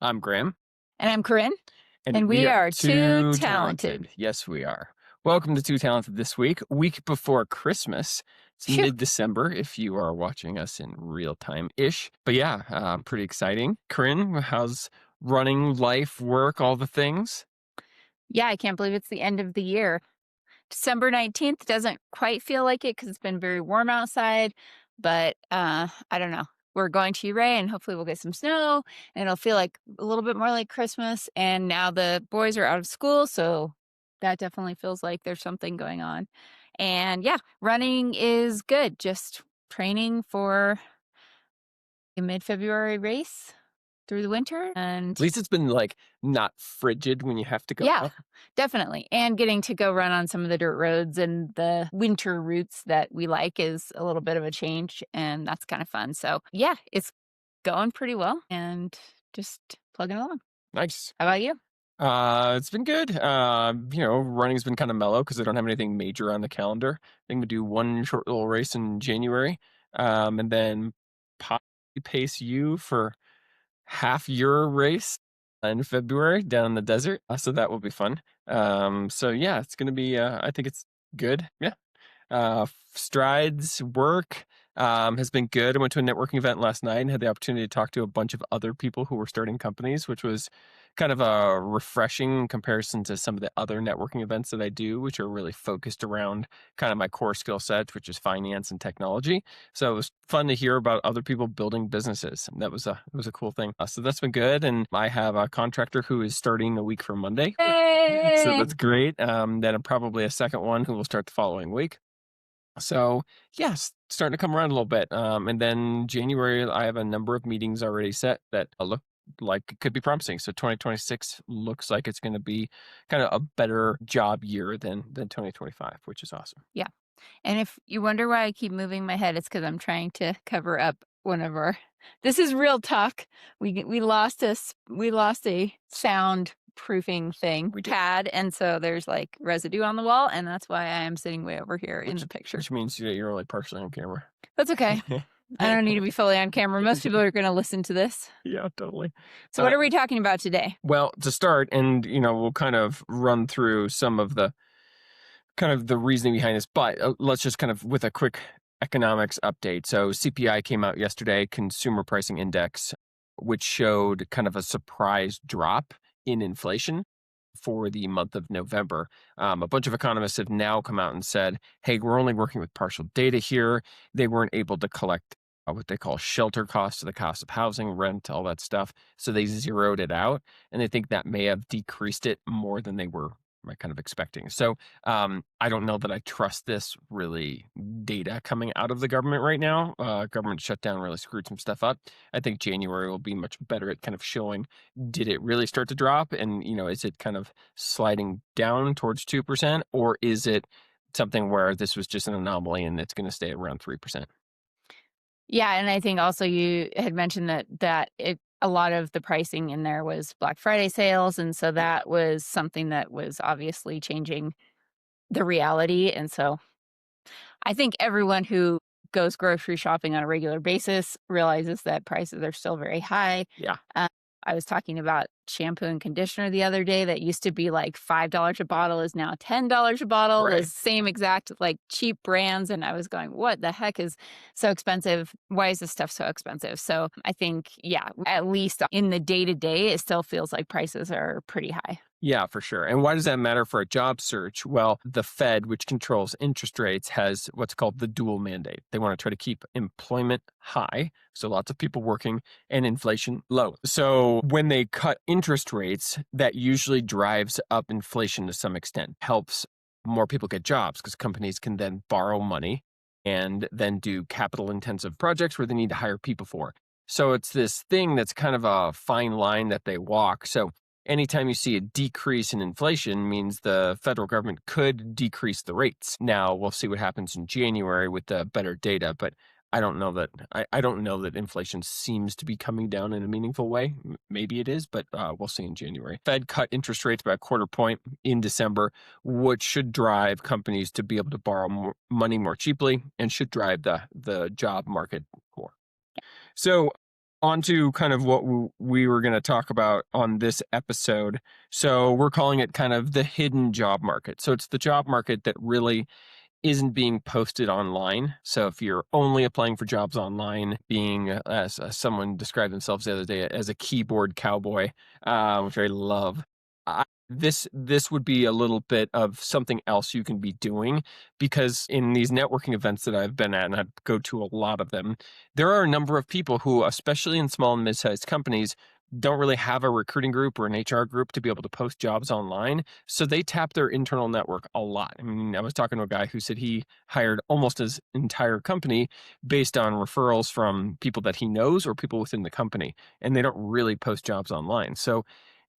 I'm Graham, And I'm Corinne, and and we we are are too too talented. talented. Yes, we are. Welcome to Too Talented this week before Christmas. It's Phew. mid-December if you are watching us in real time-ish. But yeah, pretty exciting. Corinne, how's running, life, work, all the things? Yeah, I can't believe it's the end of the year. December 19th doesn't quite feel like it because it's been very warm outside, but I don't know. We're going to Ray and hopefully we'll get some snow and it'll feel like a little bit more like Christmas. And now the boys are out of school, so that definitely feels like there's something going on. And yeah, running is good. Just training for a mid-February race through the winter At and least it's been like not frigid when you have to go yeah, out. definitely. And getting to go run on some of the dirt roads and the winter routes that we like is a little bit of a change, and that's kind of fun. So, yeah, it's going pretty well and just plugging along. Nice. How about you? It's been good. Running's been kind of mellow because I don't have anything major on the calendar. I think we do one short little race in January, and then possibly pace you for half your race in February down in the desert. So that will be fun. So yeah, it's gonna be. I think it's good. Yeah. Strides work has been good. I went to a networking event last night and had the opportunity to talk to a bunch of other people who were starting companies, which was kind of a refreshing comparison to some of the other networking events that I do, which are really focused around kind of my core skill sets, which is finance and technology. So it was fun to hear about other people building businesses. And that was a cool thing. So that's been good. And I have a contractor who is starting a week from Monday. So Yay! that's great. Then probably a second one who will start the following week. So yes, starting to come around a little bit. And then January, I have a number of meetings already set that look like it could be promising. So 2026 looks like it's going to be kind of a better job year than 2025, which is awesome. Yeah. And if you wonder why I keep moving my head, it's because I'm trying to cover up one of our. This is real talk. We lost we lost a sound proofing thing We did, pad, and so there's like residue on the wall, and that's why I am sitting way over here in which the picture. which means that you're only partially on camera. That's okay. I don't need to be fully on camera. Most people are going to listen to this. Yeah, totally. So, what are we talking about today? Well, to start, and we'll kind of run through some of the kind of the reasoning behind this, but let's just kind of with a quick economics update. So CPI came out yesterday, Consumer Pricing Index, which showed kind of a surprise drop in inflation for the month of November. A bunch of economists have now come out and said, hey, we're only working with partial data here. They weren't able to collect what they call shelter costs, the cost of housing, rent, all that stuff. So they zeroed it out. And they think that may have decreased it more than they were kind of expecting. So I don't know that I trust this really data coming out of the government right now. Government shutdown really screwed some stuff up. I think January will be much better at kind of showing, did it really start to drop? And, is it kind of sliding down towards 2%? Or is it something where this was just an anomaly and it's going to stay around 3%? Yeah, and I think also you had mentioned that a lot of the pricing in there was Black Friday sales, and so that was something that was obviously changing the reality. And so I think everyone who goes grocery shopping on a regular basis realizes that prices are still very high. Yeah. Uh, I was talking about shampoo and conditioner the other day that used to be like $5 a bottle is now $10 a bottle, the Right. same exact like cheap brands. And I was going, what the heck is so expensive? Why is this stuff so expensive? So I think, yeah, at least in the day to day, it still feels like prices are pretty high. Yeah, for sure. And why does that matter for a job search? Well, the Fed, which controls interest rates, has what's called the dual mandate. They want to try to keep employment high, so lots of people working, and inflation low. So when they cut interest rates, that usually drives up inflation to some extent, helps more people get jobs because companies can then borrow money and then do capital intensive projects where they need to hire people for. So it's this thing that's kind of a fine line that they walk. So anytime you see a decrease in inflation means the federal government could decrease the rates. Now we'll see what happens in January with the better data, but I don't know that inflation seems to be coming down in a meaningful way. Maybe it is, but we'll see in January. Fed cut interest rates by a quarter point in December, which should drive companies to be able to borrow more money more cheaply and should drive the job market more. So On to kind of what we were going to talk about on this episode. So we're calling it kind of the hidden job market. So it's the job market that really isn't being posted online. So if you're only applying for jobs online, being as someone described themselves the other day as a keyboard cowboy, which I love. This would be a little bit of something else you can be doing, because in these networking events that I've been at, and I go to a lot of them, there are a number of people who, especially in small and mid-sized companies, don't really have a recruiting group or an HR group to be able to post jobs online. So they tap their internal network a lot. I mean, I was talking to a guy who said he hired almost his entire company based on referrals from people that he knows or people within the company, and they don't really post jobs online. So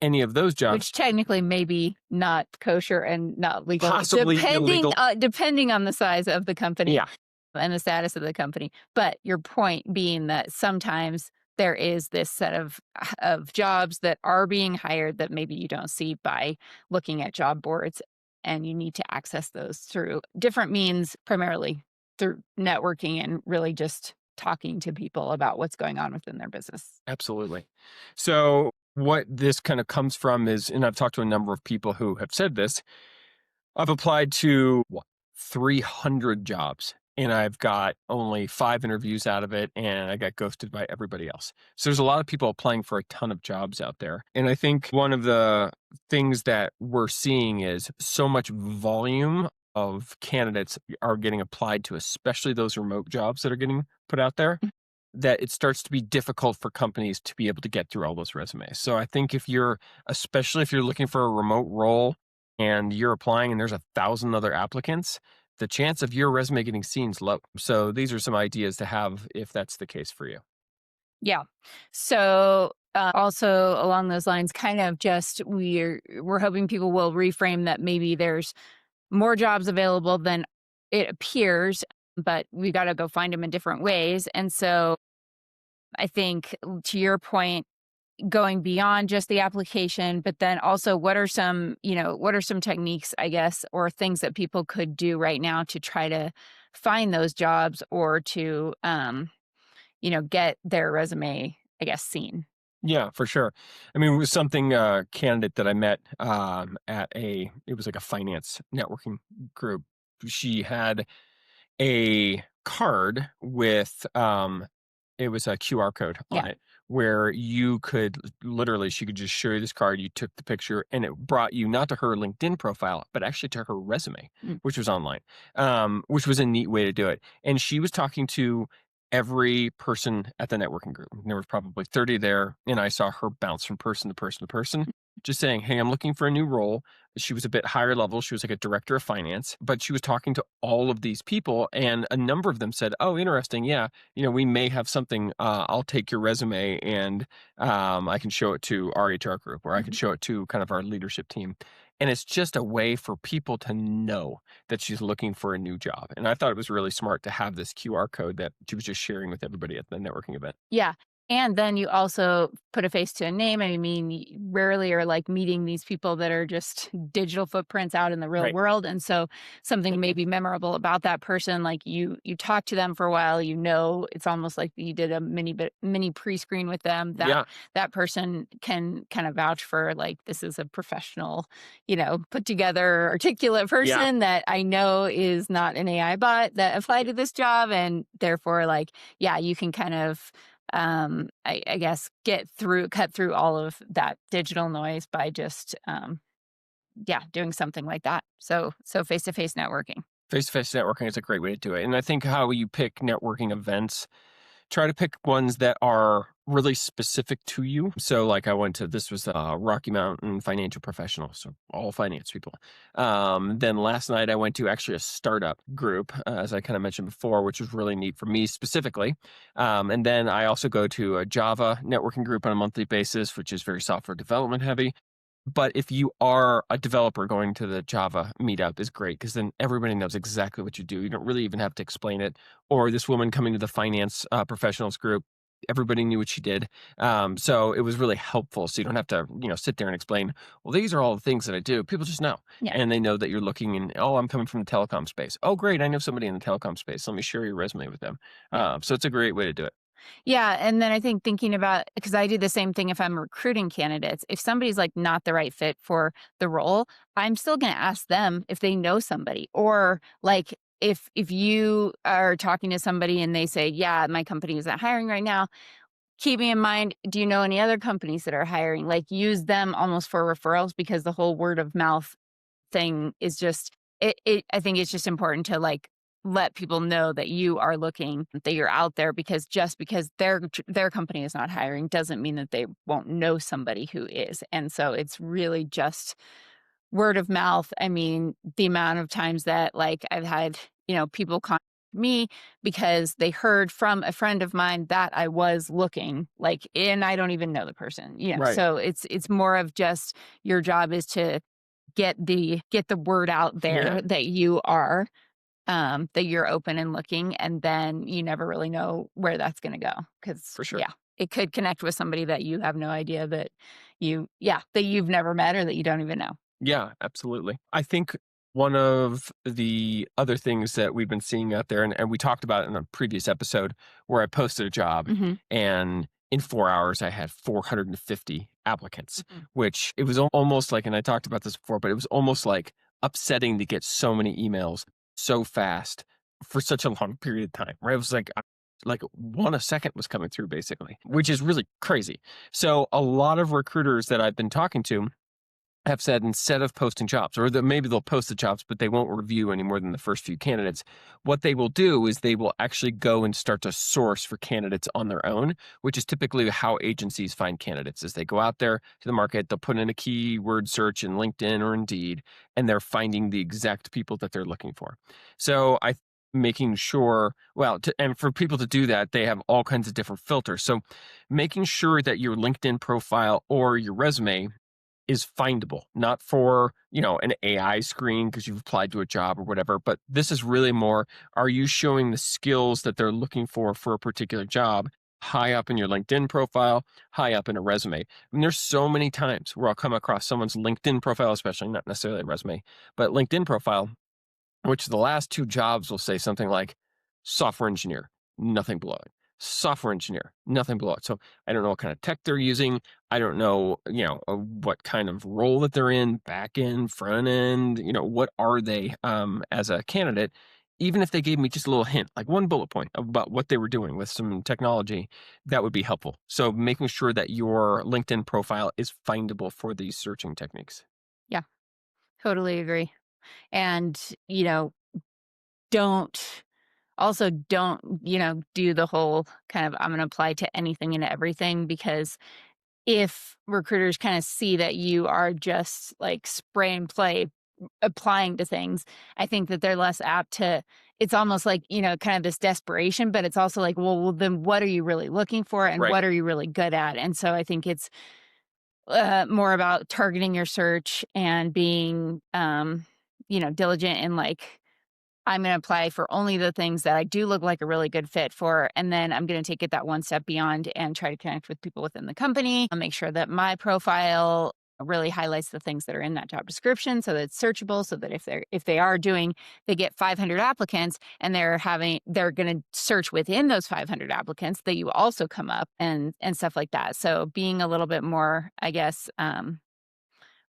any of those jobs, which technically may be not kosher and not legal, possibly illegal. depending on the size of the company Yeah, and the status of the company. But your point being that sometimes there is this set of jobs that are being hired that maybe you don't see by looking at job boards, and you need to access those through different means, primarily through networking and really just talking to people about what's going on within their business. absolutely. So what this kind of comes from is, and I've talked to a number of people who have said this, I've applied to 300 jobs, and I've got only 5 interviews out of it, and I got ghosted by everybody else. So there's a lot of people applying for a ton of jobs out there. And I think one of the things that we're seeing is so much volume of candidates are getting applied to, especially those remote jobs that are getting put out there, that it starts to be difficult for companies to be able to get through all those resumes. So I think especially if you're looking for a remote role and you're applying and there's 1,000 other applicants, the chance of your resume getting seen is low. So these are some ideas to have if that's the case for you. Yeah. So, also along those lines, kind of just we're hoping people will reframe that maybe there's more jobs available than it appears, but we got to go find them in different ways. And so, I think to your point, going beyond just the application, but then also what are some techniques, I guess, or things that people could do right now to try to find those jobs or to get their resume, I guess, seen. Yeah, for sure. I mean, it was something candidate that I met it was like a finance networking group. She had a card with it was a QR code on Yeah. it where you could literally, she could just show you this card, you took the picture, and it brought you not to her LinkedIn profile, but actually to her resume, Mm. which was online, which was a neat way to do it. And she was talking to every person at the networking group. There was probably 30 there, and I saw her bounce from person to person to person, just saying, "Hey, I'm looking for a new role." She was a bit higher level. She was like a director of finance, but she was talking to all of these people, and a number of them said, "Oh, interesting. Yeah, we may have something. I'll take your resume and I can show it to our HR group, or I can Mhm. show it to kind of our leadership team." And it's just a way for people to know that she's looking for a new job. And I thought it was really smart to have this QR code that she was just sharing with everybody at the networking event. Yeah. And then you also put a face to a name. I mean, rarely are like meeting these people that are just digital footprints out in the real Right. world. And so something may be memorable about that person. Like you talk to them for a while, it's almost like you did a mini pre-screen with them. That Yeah. that person can kind of vouch for, like, this is a professional, put together, articulate Yeah. person that I know is not an AI bot that applied to this job. And therefore, like, yeah, you can kind of I guess cut through all of that digital noise by just yeah, doing something like that. So face to face networking. Face to face networking is a great way to do it. And I think how you pick networking events, try to pick ones that are really specific to you. So, like, this was Rocky Mountain Financial Professionals, so all finance people. Then last night I went to actually a startup group, as I kind of mentioned before, which was really neat for me specifically. And then I also go to a Java networking group on a monthly basis, which is very software development heavy. But if you are a developer, going to the Java meetup is great, because then everybody knows exactly what you do. You don't really even have to explain it. Or this woman coming to the finance professionals group, everybody knew what she did. So it was really helpful. So you don't have to, sit there and explain, well, these are all the things that I do. People just know. Yeah. And they know that you're looking and, oh, I'm coming from the telecom space. Oh, great. I know somebody in the telecom space. Let me share your resume with them. Yeah. So it's a great way to do it. Yeah, and then I think thinking about, because I do the same thing if I'm recruiting candidates. If somebody's like not the right fit for the role, I'm still going to ask them if they know somebody, or like if you are talking to somebody and they say, "Yeah, my company isn't hiring right now." Keep me in mind, do you know any other companies that are hiring? Like, use them almost for referrals, because the whole word of mouth thing is just I think it's just important to, like, let people know that you are looking, that you're out there, because just because their company is not hiring doesn't mean that they won't know somebody who is, and so it's really just word of mouth. I mean, the amount of times that, like, I've had, people contact me because they heard from a friend of mine that I was looking, like, and I don't even know the person, Right. so it's more of just your job is to get the word out Yeah, there that you're open and looking, and then you never really know where that's gonna go. Because for sure. yeah, it could connect with somebody that you have no idea that that you've never met or that you don't even know. Yeah, absolutely. I think one of the other things that we've been seeing out there, and we talked about it in a previous episode where I posted a job Mhm, and in 4 hours I had 450 applicants, mhm. which it was almost like, and I talked about this before, but it was almost like upsetting to get so many emails so fast for such a long period of time, right? It was like one a second was coming through basically, which is really crazy. So a lot of recruiters that I've been talking to have said instead of posting jobs, or that maybe they'll post the jobs, but they won't review any more than the first few candidates. What they will do is they will actually go and start to source for candidates on their own, which is typically how agencies find candidates. Is they go out there to the market, they'll put in a keyword search in LinkedIn or Indeed, and they're finding the exact people that they're looking for. So I making sure, well, and for people to do that, they have all kinds of different filters. So making sure that your LinkedIn profile or your resume is findable, not for, an AI screen because you've applied to a job or whatever, but this is really more, are you showing the skills that they're looking for a particular job high up in your LinkedIn profile, high up in a resume? And there's so many times where I'll come across someone's LinkedIn profile, especially not necessarily a resume, but LinkedIn profile, which the last two jobs will say something like software engineer, nothing below it. Software engineer, nothing below it. So I don't know what kind of tech they're using. I don't know, what kind of role that they're in, back end, front end, what are they as a candidate? Even if they gave me just a little hint, like one bullet point about what they were doing with some technology, that would be helpful. So making sure that your LinkedIn profile is findable for these searching techniques. Yeah, totally agree. And, don't don't, do the whole kind of, "I'm gonna apply to anything and everything," because if recruiters kinda see that you are just, like, spray and play applying to things, I think that they're less apt to, it's almost like, kind of this desperation, but it's also like, well, then what are you really looking for and Right. what are you really good at? And so I think it's, more about targeting your search and being, diligent and, like, I'm gonna apply for only the things that I do look like a really good fit for, and then I'm gonna take it that one step beyond and try to connect with people within the company, and make sure that my profile really highlights the things that are in that job description so that it's searchable, so that if they get 500 applicants and they're gonna search within those 500 applicants, that you also come up and stuff like that. So being a little bit more, I guess,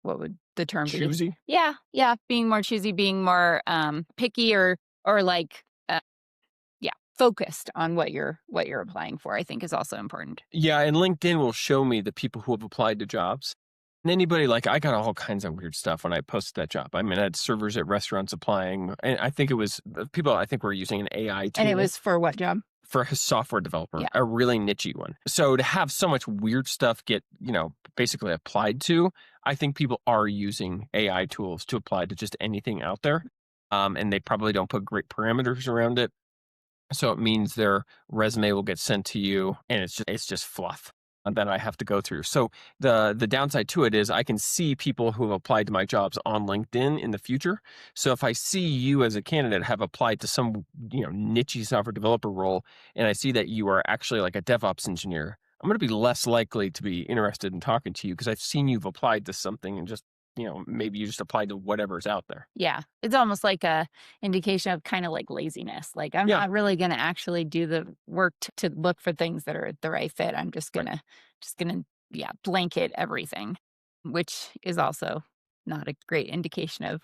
what would the term be? Choosy. Yeah, yeah, being more choosy, being more, picky, or like, yeah, focused on what you're applying for, I think is also important. Yeah, and LinkedIn will show me the people who have applied to jobs. And anybody, like, I got all kinds of weird stuff when I posted that job. I mean, I had servers at restaurants applying, and I think it was people, I think were using an AI And it tool was for what job? for a software developer, Yeah, a really nichey one. So to have so much weird stuff get, basically applied to, I think people are using AI tools to apply to just anything out there. And they probably don't put great parameters around it. So it means their resume will get sent to you and it's just fluff that I have to go through. So the downside to it is I can see people who have applied to my jobs on LinkedIn in the future. So if I see you as a candidate have applied to some, niche software developer role and I see that you are actually like a DevOps engineer, I'm going to be less likely to be interested in talking to you because I've seen you've applied to something and just maybe you just apply to whatever's out there. Yeah, it's almost like a indication of kinda like laziness, like, I'm Yeah, not really gonna actually do the work to look for things that are the right fit, I'm right. just gonna, yeah, blanket everything, which is also not a great indication of,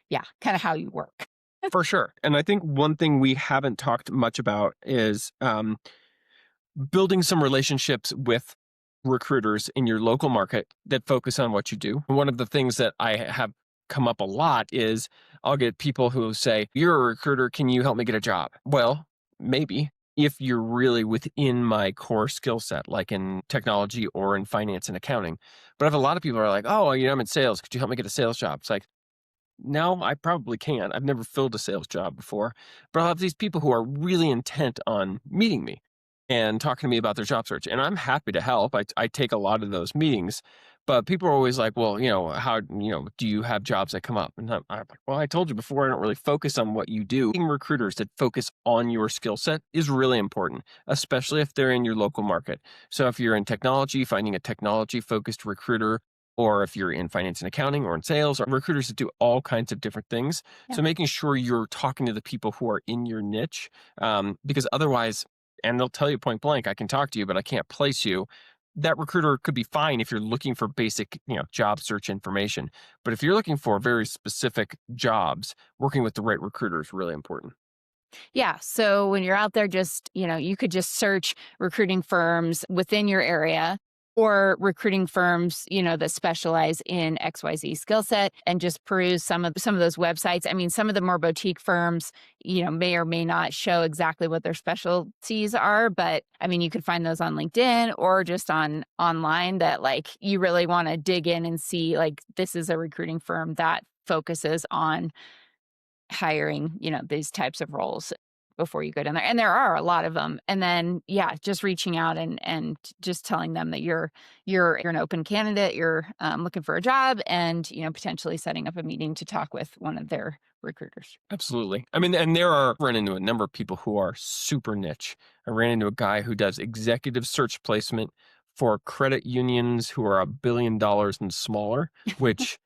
yeah, kinda how you work. For sure. And I think one thing we haven't talked much about is building some relationships with recruiters in your local market that focus on what you do. One of the things that I have come up a lot is I'll get people who say, "You're a recruiter. Can you help me get a job?" Well, maybe if you're really within my core skill set, like in technology or in finance and accounting. But I have a lot of people who are like, "Oh, I'm in sales. Could you help me get a sales job?" It's like, no, I probably can. I've never filled a sales job before, but I'll have these people who are really intent on meeting me and talking to me about their job search. And I'm happy to help. I take a lot of those meetings, but people are always like, well, do you have jobs that come up? And I'm like, well, I told you before, I don't really focus on what you do. Getting recruiters that focus on your skill set is really important, especially if they're in your local market. So if you're in technology, finding a technology focused recruiter, or if you're in finance and accounting or in sales, or recruiters that do all kinds of different things. Yeah. So making sure you're talking to the people who are in your niche, because otherwise, and they'll tell you point blank, I can talk to you, but I can't place you. That recruiter could be fine if you're looking for basic, job search information. But if you're looking for very specific jobs, working with the right recruiter is really important. Yeah. So when you're out there, just, you could just search recruiting firms within your area or recruiting firms, that specialize in XYZ skill set and just peruse some of those websites. I mean, some of the more boutique firms, may or may not show exactly what their specialties are, but I mean, you could find those on LinkedIn or just on online that like you really want to dig in and see like this is a recruiting firm that focuses on hiring, these types of roles before you go down there. And there are a lot of them. And then, yeah, just reaching out and just telling them that you're an open candidate, you're looking for a job, and potentially setting up a meeting to talk with one of their recruiters. Absolutely. I mean, and run into a number of people who are super niche. I ran into a guy who does executive search placement for credit unions who are $1 billion and smaller, which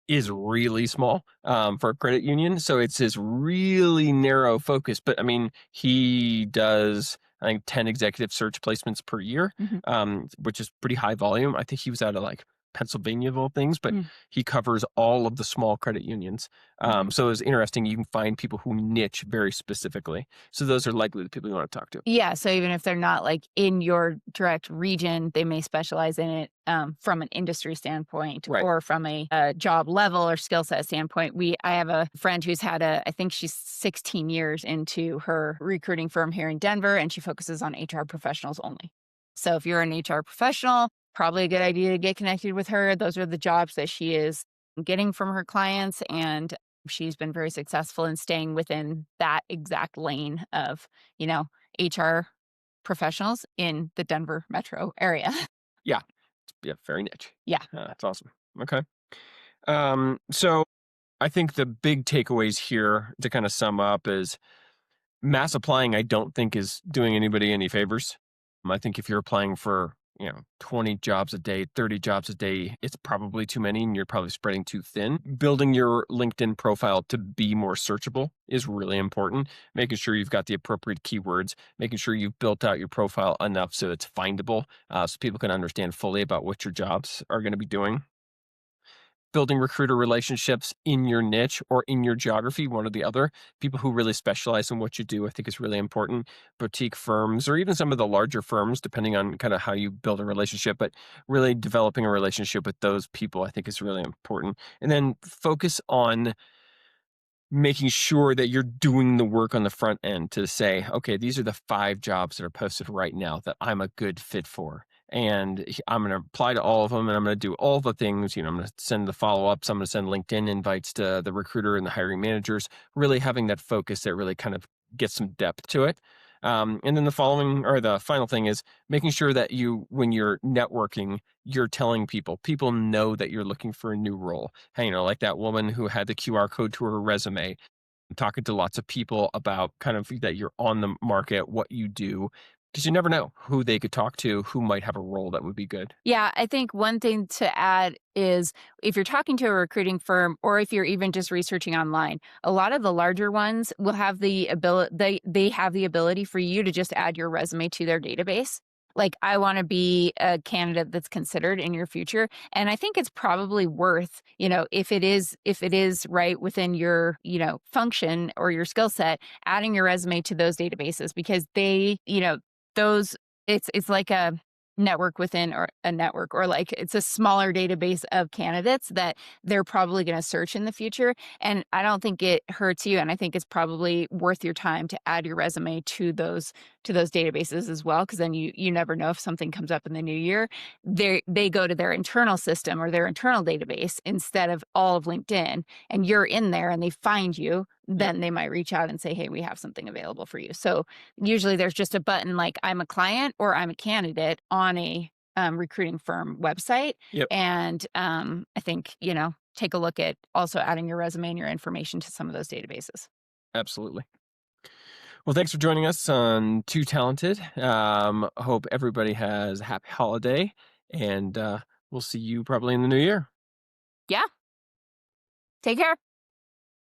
is really small, for a credit union, so it's this really narrow focus, but, I mean, he does, I think, 10 executive search placements per year, Mhm. which is pretty high volume. I think he was out of, like, Pennsylvania of all things, but Mm. he covers all of the small credit unions. Okay. So it's interesting, you can find people who niche very specifically. So those are likely the people you wanna talk to. Yeah, so even if they're not, like, in your direct region, they may specialize in it, from an industry standpoint Right. or from a job level or skill set standpoint. I have a friend who's had I think she's 16 years into her recruiting firm here in Denver, and she focuses on HR professionals only. So if you're an HR professional, probably a good idea to get connected with her. Those are the jobs that she is getting from her clients, and she's been very successful in staying within that exact lane of, you know, HR professionals in the Denver metro area. Yeah. Yeah, very niche. Yeah. That's awesome. Okay. So I think the big takeaways here to kind of sum up is mass applying, I don't think is doing anybody any favors. I think if you're applying for, 20 jobs a day, 30 jobs a day, it's probably too many and you're probably spreading too thin. Building your LinkedIn profile to be more searchable is really important. Making sure you've got the appropriate keywords, making sure you've built out your profile enough so it's findable, so people can understand fully about what your jobs are going to be doing. Building recruiter relationships in your niche or in your geography, one or the other. People who really specialize in what you do, I think is really important. Boutique firms or even some of the larger firms, depending on kind of how you build a relationship, but really developing a relationship with those people, I think is really important. And then focus on making sure that you're doing the work on the front end to say, okay, these are the 5 jobs that are posted right now that I'm a good fit for. And I'm going to apply to all of them and I'm going to do all the things. I'm going to send the follow ups. I'm going to send LinkedIn invites to the recruiter and the hiring managers, really having that focus that really kind of gets some depth to it. And then the final thing is making sure that when you're networking, you're telling people know that you're looking for a new role. Hey, like that woman who had the QR code to her resume, talking to lots of people about kind of that you're on the market, what you do. Because you never know who they could talk to, who might have a role that would be good. Yeah, I think one thing to add is if you're talking to a recruiting firm or if you're even just researching online, a lot of the larger ones will have the ability they have the ability for you to just add your resume to their database. Like I want to be a candidate that's considered in your future, and I think it's probably worth, if it is right within your, function or your skill set, adding your resume to those databases because those it's like a network within or a network or like it's a smaller database of candidates that they're probably going to search in the future, and I don't think it hurts you, and I think it's probably worth your time to add your resume to those databases as well, because then you never know if something comes up in the new year. They go to their internal system or their internal database instead of all of LinkedIn, and you're in there and they find you, Yep. then they might reach out and say, hey, we have something available for you. So usually there's just a button like I'm a client or I'm a candidate on a recruiting firm website. Yep. And I think, take a look at also adding your resume and your information to some of those databases. Absolutely. Well, thanks for joining us on Too Talented. Hope everybody has a happy holiday, and we'll see you probably in the new year. Yeah. Take care.